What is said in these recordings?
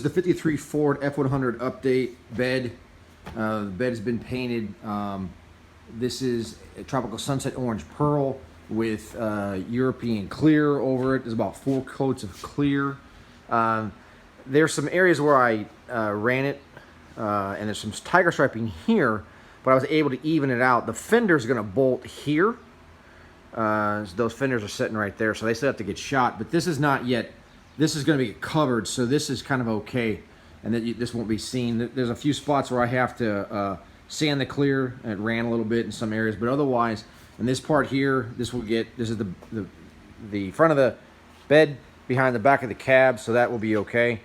is the 53 Ford F100 update bed. The bed has been painted. This is a tropical sunset orange pearl with European clear over it. There's about 4 coats of clear. There's some areas where I ran it, and there's some tiger striping here, but I was able to even it out. The fender's going to bolt here. Those fenders are sitting right there, so they still have to get shot, but this is not yet. This is going to be covered, so this is kind of okay, and this won't be seen. There's a few spots where I have to sand the clear, and it ran a little bit in some areas, but otherwise, in this part here, this is the front of the bed behind the back of the cab, so that will be okay.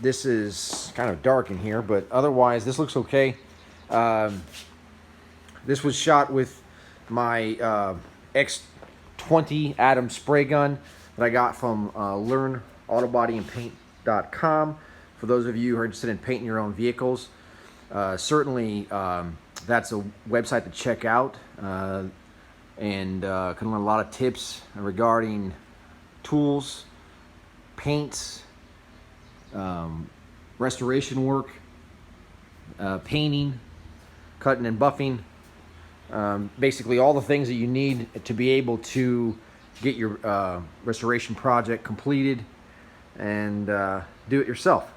This is kind of dark in here, but otherwise, this looks okay. This was shot with my X20 Atom spray gun that I got from LearnAutoBodyAndPaint.com. For those of you who are interested in painting your own vehicles, certainly that's a website to check out, and can learn a lot of tips regarding tools, paints, restoration work, painting, cutting and buffing. Basically all the things that you need to be able to get your restoration project completed and do it yourself.